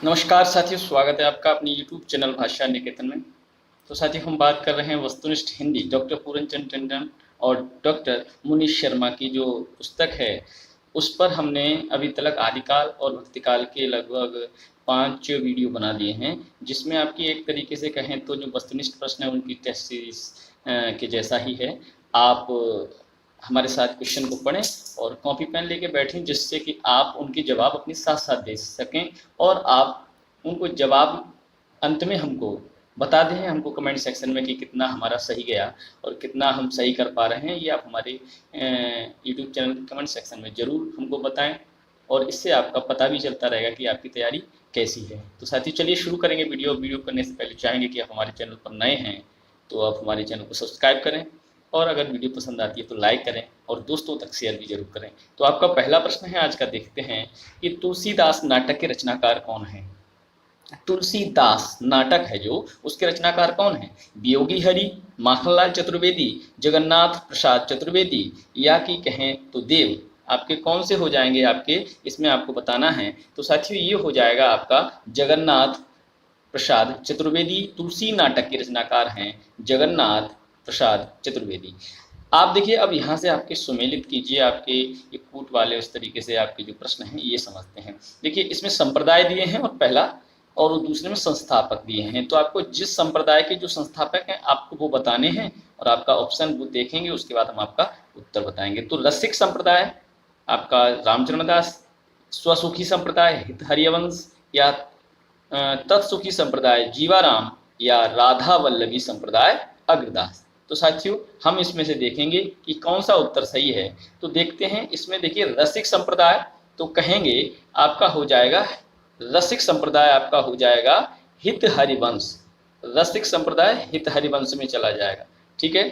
नमस्कार साथियों, स्वागत है आपका अपने YouTube चैनल भाषा निकेतन में। तो साथियों, हम बात कर रहे हैं वस्तुनिष्ठ हिंदी डॉक्टर पूरनचंद टंडन और डॉक्टर मुनीश शर्मा की जो पुस्तक है, उस पर हमने अभी तक आदिकाल और भक्तिकाल के लगभग 5 वीडियो बना दिए हैं, जिसमें आपकी एक तरीके से कहें तो जो वस्तुनिष्ठ प्रश्न है उनकी टेस्ट सीरीज के जैसा ही है। आप हमारे साथ क्वेश्चन को पढ़ें और कॉपी पेन लेके बैठें, जिससे कि आप उनके जवाब अपने साथ साथ दे सकें और आप उनको जवाब अंत में हमको बता दें, हमको कमेंट सेक्शन में कि कितना हमारा सही गया और कितना हम सही कर पा रहे हैं। ये आप हमारे यूट्यूब चैनल के कमेंट सेक्शन में ज़रूर हमको बताएं और इससे आपका पता भी चलता रहेगा कि आपकी तैयारी कैसी है। तो साथियों, चलिए शुरू करेंगे। वीडियो करने से पहले चाहेंगे कि आप हमारे चैनल पर नए हैं तो आप हमारे चैनल को सब्सक्राइब करें और अगर वीडियो पसंद आती है तो लाइक करें और दोस्तों तक शेयर भी जरूर करें। तो आपका पहला प्रश्न है आज का, देखते हैं कि तुलसीदास नाटक के रचनाकार कौन है। तुलसीदास नाटक है जो, उसके रचनाकार कौन है? वियोगी हरि, माखनलाल चतुर्वेदी, जगन्नाथ प्रसाद चतुर्वेदी, या कि कहें तो देव। आपके कौन से हो जाएंगे आपके, इसमें आपको बताना है। तो साथियों, ये हो जाएगा आपका जगन्नाथ प्रसाद चतुर्वेदी। तुलसी नाटक के रचनाकार हैं जगन्नाथ प्रसाद चतुर्वेदी। आप देखिए, अब यहाँ से आपके सुमेलित कीजिए, आपके ये कूट वाले उस तरीके से आपके जो प्रश्न हैं ये समझते हैं। देखिए, इसमें संप्रदाय दिए हैं और पहला, और दूसरे में संस्थापक दिए हैं। तो आपको जिस संप्रदाय के जो संस्थापक हैं आपको वो बताने हैं और आपका ऑप्शन वो देखेंगे, उसके बाद हम आपका उत्तर बताएंगे। तो रसिक संप्रदाय आपका रामचरण दास, स्वसुखी संप्रदाय हित हरिवंश, या तत्सुखी संप्रदाय जीवाराम, या राधा वल्लभी संप्रदाय अग्रदास। तो साथियों, हम इसमें से देखेंगे कि कौन सा उत्तर सही है। तो देखते हैं, इसमें देखिए रसिक संप्रदाय, तो कहेंगे आपका हो जाएगा रसिक संप्रदाय, आपका हो जाएगा हित हरिवंश। रसिक संप्रदाय हित हरिवंश में चला जाएगा, ठीक है।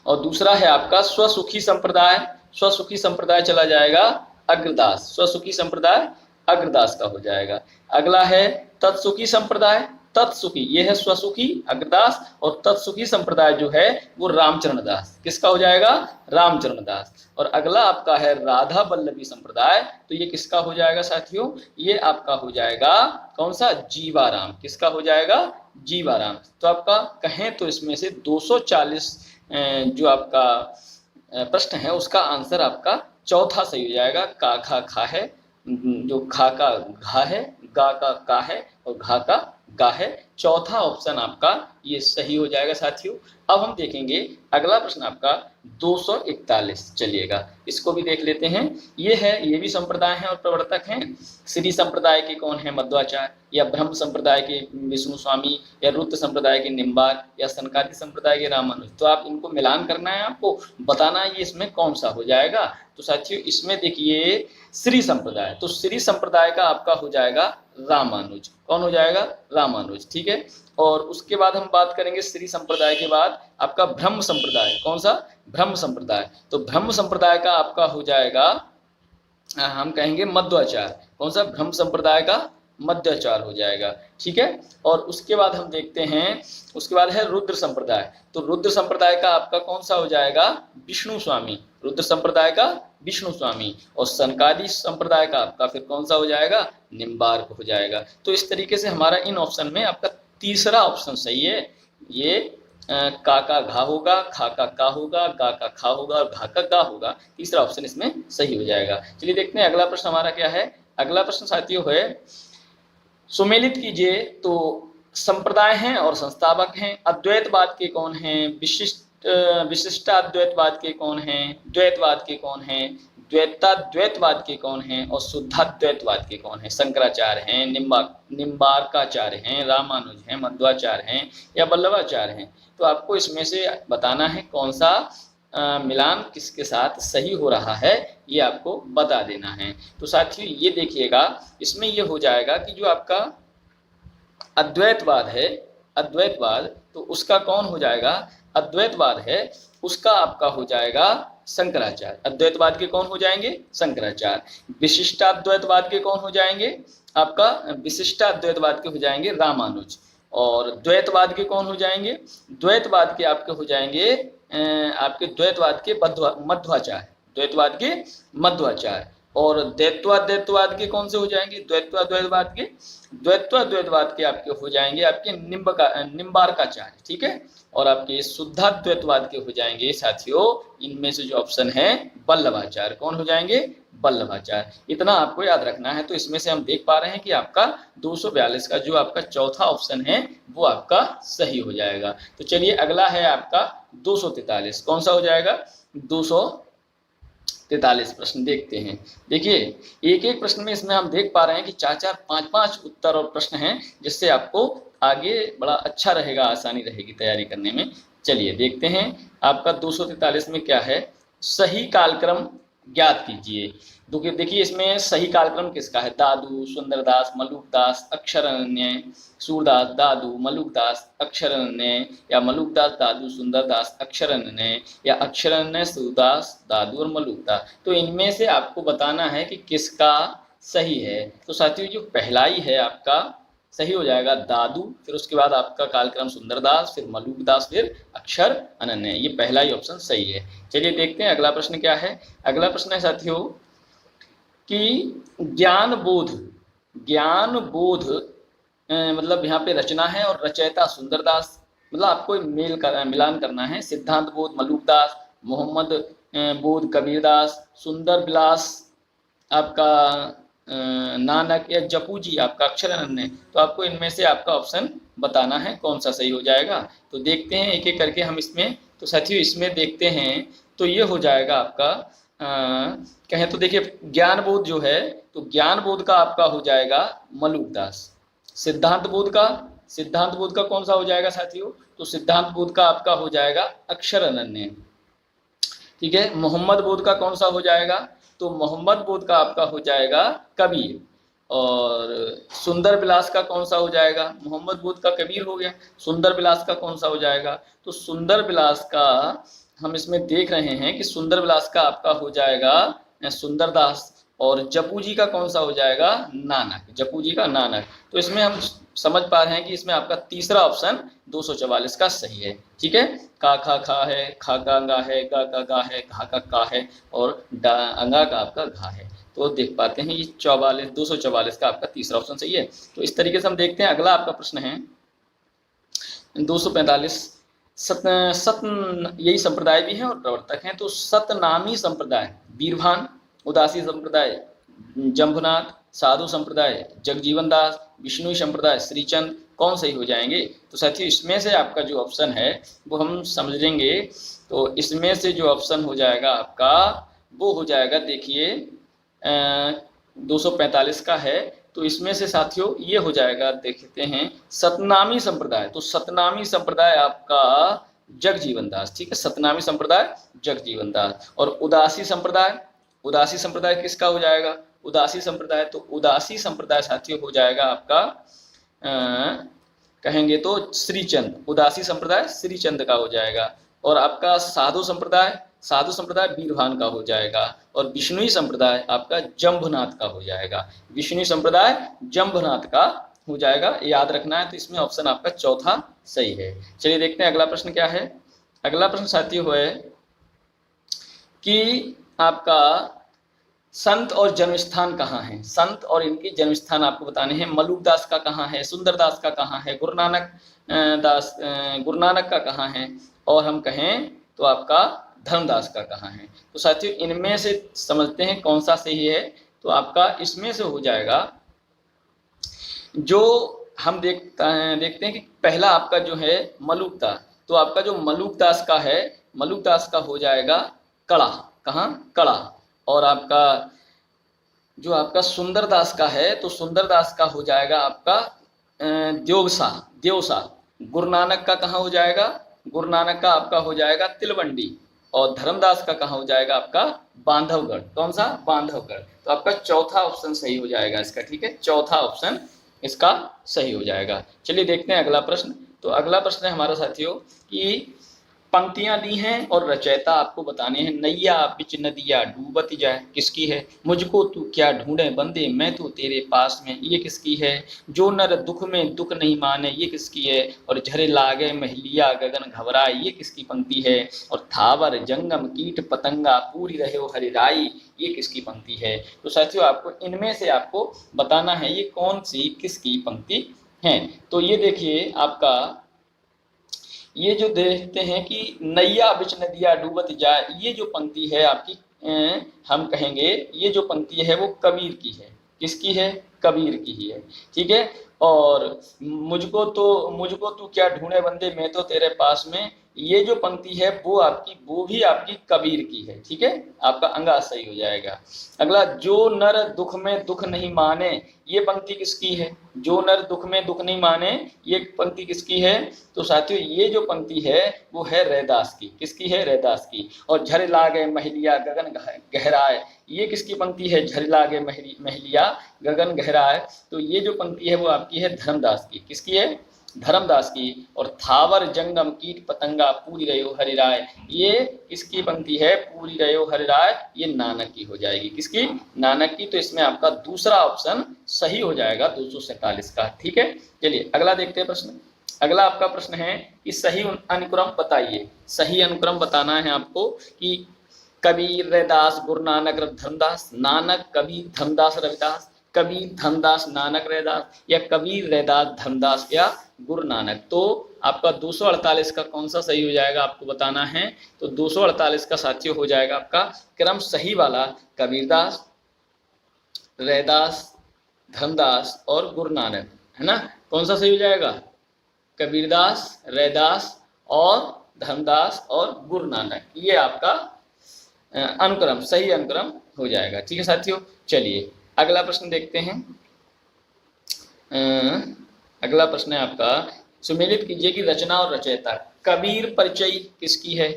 और दूसरा है आपका स्वसुखी संप्रदाय, स्वसुखी संप्रदाय चला जाएगा अग्रदास, स्वसुखी संप्रदाय अग्रदास का हो जाएगा। अगला है तत्सुखी संप्रदाय, तत्सुखी ये है स्वसुखी अग्रदास, और तत्सुखी संप्रदाय जो है वो रामचरण दास। किसका हो जाएगा? रामचरण दास। और अगला आपका है राधा वल्लभी संप्रदाय, तो ये किसका हो जाएगा साथियों? ये आपका हो जाएगा कौन सा? जीवाराम। किसका हो जाएगा? जीवाराम। तो आपका कहें तो इसमें से 240 जो आपका प्रश्न है उसका आंसर आपका चौथा सही हो जाएगा। का खा खा है, जो खा का घा है, गा का का है और घा का गा है। चौथा ऑप्शन आपका ये सही हो जाएगा साथियों। अब हम देखेंगे अगला प्रश्न आपका 241। चलिएगा, इसको भी देख लेते हैं। ये है, ये भी संप्रदाय हैं और प्रवर्तक हैं। श्री संप्रदाय के कौन है? मध्वाचार्य, या ब्रह्म संप्रदाय के विष्णु स्वामी, या रुद्र संप्रदाय के निम्बार, या सनकादि संप्रदाय के रामानुज। तो आप इनको मिलान करना है, आपको बताना है ये इसमें कौन सा हो जाएगा। तो साथियों, इसमें देखिए श्री संप्रदाय, तो श्री संप्रदाय का आपका हो जाएगा रामानुज। कौन हो जाएगा? रामानुज, ठीक है। और उसके बाद हम बात करेंगे श्री संप्रदाय के बाद आपका ब्रह्म संप्रदाय। कौन सा? ब्रह्म संप्रदाय। तो ब्रह्म संप्रदाय का आपका हो जाएगा, हम कहेंगे मध्वाचार्य। कौन सा? ब्रह्म संप्रदाय का मध्वाचार्य हो जाएगा, ठीक है। और उसके बाद हम देखते हैं, उसके बाद है रुद्र संप्रदाय। तो रुद्र संप्रदाय का आपका कौन सा हो जाएगा? विष्णु स्वामी। रुद्र संप्रदाय का विष्णु स्वामी। और सनकादि संप्रदाय का आपका फिर कौन सा हो जाएगा? निम्बार्क हो जाएगा। तो इस तरीके से हमारा इन ऑप्शन में आपका तीसरा ऑप्शन सही है। ये का घा होगा, खा का होगा, गा का खा होगा और घा का गा होगा। तीसरा ऑप्शन इसमें सही हो जाएगा। चलिए देखते हैं अगला प्रश्न हमारा क्या है। अगला प्रश्न साथियों है, सुमेलित कीजिए। तो संप्रदाय हैं और संस्थापक हैं। अद्वैतवाद के कौन हैं? विशिष्टाद्वैतवाद के कौन हैं? द्वैतवाद के कौन हैं? द्वैताद्वैतवाद के कौन हैं? और शुद्धाद्वैतवाद के कौन हैं? शंकराचार्य हैं, निम्बार्काचार्य हैं, रामानुज हैं, मध्वाचार्य हैं, या वल्लभाचार्य हैं। तो आपको इसमें से बताना है कौन सा मिलान किसके साथ सही हो रहा है, ये आपको बता देना है। तो साथियों, ये देखिएगा, इसमें ये हो जाएगा कि जो आपका अद्वैतवाद है, अद्वैतवाद, तो उसका कौन हो जाएगा? अद्वैतवाद है उसका आपका हो जाएगा शंकराचार्य। अद्वैतवाद के कौन हो जाएंगे? शंकराचार्य। विशिष्टाद्वैतवाद के कौन हो जाएंगे? आपका विशिष्टाद्वैतवाद के हो जाएंगे रामानुज। और द्वैतवाद के कौन हो जाएंगे? द्वैतवाद के आपके हो जाएंगे आपके द्वैतवाद के मध्वाचार्य, द्वैतवाद के मध्वाचार्य। और द्वैतवाद के कौन से हो जाएंगे, द्वैतवाद के आपके हो जाएंगे आपके निम्बार्काचार्य, ठीक है। और आपके शुद्धाद्वैतवाद के हो जाएंगे साथियों, इनमें से जो ऑप्शन है वल्लभाचार्य, कौन हो जाएंगे, वल्लभाचार्य। इतना आपको याद रखना है। तो इसमें से हम देख पा रहे हैं कि आपका 242 का जो आपका चौथा ऑप्शन है वो आपका सही हो जाएगा। तो चलिए अगला है आपका 243, कौन सा हो जाएगा, 243 प्रश्न देखते हैं। देखिए एक एक प्रश्न में इसमें हम देख पा रहे हैं कि 4-4, 5-5 उत्तर और प्रश्न हैं, जिससे आपको आगे बड़ा अच्छा रहेगा, आसानी रहेगी तैयारी करने में। चलिए देखते हैं आपका 243 में क्या है, सही कालक्रम ज्ञात कीजिए। देखिए इसमें सही कालक्रम किसका है, दादू, सुंदरदास, मलुकदास, अक्षरण्य, सूरदास, दादू, मलुकदास, अक्षरण्य, या मलुकदास, दादू, सुंदरदास, अक्षरण्य, या अक्षरण्य, सूरदास, दादू और मलुकदास। तो इनमें से आपको बताना है कि किसका सही है। तो साथियों जो पहला ही है आपका सही हो जाएगा दादू, फिर उसके बाद आपका कालक्रम सुंदरदास, फिर मलुकदास, फिर अक्षर अनन्य, ये पहला ही ऑप्शन सही है। चलिए देखते हैं अगला प्रश्न क्या है। अगला प्रश्न है साथियों कि ज्ञान बोध मतलब यहाँ पे रचना है और रचयिता सुंदरदास, मतलब आपको मिलान करना है। सिद्धांत बोध मलुकदास, मोहम्मद बोध कबीरदास, सुंदर विलास आपका नानक, या जपू जी आपका अक्षर अनन्य। तो आपको इनमें से आपका ऑप्शन बताना है कौन सा सही हो जाएगा। तो देखते हैं एक एक करके हम इसमें। तो साथियों इसमें देखते हैं तो ये हो जाएगा आपका कहें तो देखिए ज्ञान बोध जो है, तो ज्ञान बोध का आपका हो जाएगा मलुकदास। सिद्धांत बोध का कौन सा हो जाएगा साथियों, तो सिद्धांत बोध का आपका हो जाएगा अक्षर अनन्य, ठीक है। मोहम्मद बोध का कौन सा हो जाएगा, तो मोहम्मद बोध का आपका हो जाएगा कबीर। और सुंदर विलास का कौन सा हो जाएगा, मोहम्मद बोध का कबीर हो गया, सुंदर विलास का कौन सा हो जाएगा, तो सुंदर विलास का हम इसमें देख रहे हैं कि सुंदर विलास का आपका हो जाएगा सुंदरदास। और जपू जी का कौन सा हो जाएगा, नानक, जपू जी का नानक। तो इसमें हम समझ पा रहे हैं कि इसमें आपका तीसरा ऑप्शन 244 का सही है, ठीक है। का खा खा है, खा का अंगा है, गा का गा है, घा का है, और अंगा का आपका घा है। तो देख पाते हैं ये 244 का आपका तीसरा ऑप्शन सही है। तो इस तरीके से हम देखते हैं अगला आपका प्रश्न है 245, यही संप्रदाय भी है और प्रवर्तक हैं। तो सतनामी संप्रदाय बीरभान, उदासी संप्रदाय जम्भनाथ, साधु संप्रदाय जगजीवन दास, विष्णु संप्रदाय श्रीचंद, कौन सही हो जाएंगे। तो साथियों इसमें से आपका जो ऑप्शन है वो हम समझेंगे। तो इसमें से जो ऑप्शन हो जाएगा आपका वो हो जाएगा, देखिए 245 का है। तो इसमें से साथियों ये हो जाएगा, देखते हैं सतनामी संप्रदाय। तो सतनामी संप्रदाय आपका जगजीवन दास, ठीक है, सतनामी संप्रदाय जगजीवन दास। और उदासी संप्रदाय किसका हो जाएगा, उदासी संप्रदाय। तो उदासी संप्रदाय साथियों हो जाएगा आपका कहेंगे तो श्रीचंद, उदासी संप्रदाय श्रीचंद का हो जाएगा। और आपका साधु संप्रदाय बीरभान का हो जाएगा। और विष्णुई संप्रदाय आपका जम्भनाथ का हो जाएगा, विष्णु संप्रदाय जम्भनाथ का हो जाएगा, याद रखना है। तो इसमें ऑप्शन आपका चौथा सही है। चलिए देखते हैं अगला प्रश्न क्या है। अगला प्रश्न साथियों है कि आपका संत और जन्मस्थान कहाँ है, संत और इनके जन्मस्थान आपको बताने हैं। मलुकदास का कहाँ है, सुंदरदास का कहाँ है, गुरु नानक का कहाँ है, और हम कहें तो आपका धर्मदास का कहाँ है। तो साथियों इनमें से समझते हैं कौन सा सही है। तो आपका इसमें से हो जाएगा, जो हम देखते हैं कि पहला आपका जो है मलुकदास। तो आपका जो मलुकदास का है, मलुकदास का हो जाएगा कड़ा, कहाँ, कड़ा। और आपका जो आपका सुंदरदास का है, तो सुंदरदास का हो जाएगा आपका देवसा। गुरु नानक का कहाँ हो जाएगा, गुरु नानक का आपका हो जाएगा तिलवंडी। और धर्मदास का कहाँ हो जाएगा आपका बांधवगढ़, कौन सा, बांधवगढ़। तो आपका चौथा ऑप्शन सही हो जाएगा इसका, ठीक है, चौथा ऑप्शन इसका सही हो जाएगा। चलिए देखते हैं अगला प्रश्न। तो अगला प्रश्न है हमारा साथियों कि पंक्तियां दी हैं और रचयिता आपको बताने हैं। नैया बिच नदिया डूबत जाए किसकी है, मुझको तू क्या ढूंढे बंदे मैं तो तेरे पास में, ये किसकी है। जो नर दुख में दुख नहीं माने, ये किसकी है। और झरे लागे महलिया गगन घबराए, ये किसकी पंक्ति है। और थावर जंगम कीट पतंगा पूरी रहे हो हरिराई, ये किसकी पंक्ति है। तो साथियों आपको इनमें से आपको बताना है ये कौन सी किसकी पंक्ति है। तो ये देखिए आपका ये जो देखते हैं कि नैया बिच नदिया डूबत जाए, ये जो पंक्ति है आपकी हम कहेंगे ये जो पंक्ति है वो कबीर की है। किसकी है? कबीर की ही है। ठीक है। और मुझको तू क्या ढूंढे बंदे, मैं तो तेरे पास में, ये जो पंक्ति है वो भी आपकी कबीर की है। ठीक है, आपका अंगा सही हो जाएगा। अगला, जो नर दुख में दुख नहीं माने, ये पंक्ति किसकी है? जो नर दुख में दुख नहीं माने, ये पंक्ति किसकी है? तो साथियों ये जो पंक्ति है वो है रैदास की। किसकी है? रैदास की। और झर लागे महलिया गगन गहराए, ये किसकी पंक्ति है? झर लागे महलिया गगन गहराए, तो ये जो पंक्ति है वो आपकी है धर्मदास की। किसकी है? धर्मदास की। और थावर जंगम कीट पतंगा पूरी रहो हरिराय, ये किसकी पंक्ति है? पूरी रहो हरिराय, ये नानक की हो जाएगी। किसकी? नानक की। तो इसमें आपका दूसरा ऑप्शन सही हो जाएगा 247 का। ठीक है, चलिए अगला देखते हैं प्रश्न। अगला आपका प्रश्न है कि सही अनुक्रम बताइए। सही अनुक्रम बताना है आपको कि कबीर रैदास गुरु नानक धर्मदास, नानक कबीर धर्मदास रविदास, कबीर धर्मदास नानक रैदास, या कबीर रैदास धर्मदास या गुरु नानक। तो आपका 248 का कौन सा सही हो जाएगा आपको बताना है। तो 248 का साथियों हो जाएगा आपका क्रम सही वाला कबीरदास, रैदास, धर्मदास और गुरु नानक, है ना। कौन सा सही हो जाएगा? कबीरदास, रैदास और धर्मदास और गुरु नानक, ये आपका अनुक्रम, सही अनुक्रम हो जाएगा। ठीक है साथियों, चलिए अगला प्रश्न देखते हैं। अगला प्रश्न है आपका, सुमेलित कीजिए कि रचना और रचयिता। कबीर परिचय किसकी है?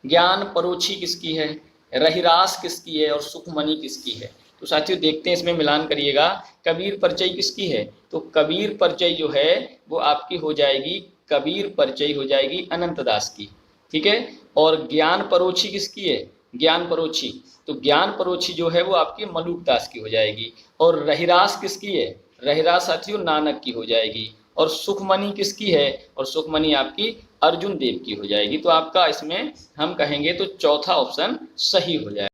ज्ञान परोक्षी किसकी है? रहिरास किसकी है? और सुखमणि किसकी है? तो साथियों देखते हैं, इसमें मिलान करिएगा। कबीर परिचय किसकी है? तो कबीर परिचय जो है वो आपकी हो जाएगी, कबीर परिचय हो जाएगी अनंतदास की। ठीक है। और ज्ञान परोक्षी किसकी है? ज्ञान परोक्षी, तो ज्ञान परोक्षी जो है वो आपकी मलूकदास की हो जाएगी। और रहिरास किसकी है? रहिरास साथियों नानक की हो जाएगी। और सुखमणि किसकी है? और सुखमणि आपकी अर्जुन देव की हो जाएगी। तो आपका इसमें हम कहेंगे तो चौथा ऑप्शन सही हो जाएगा।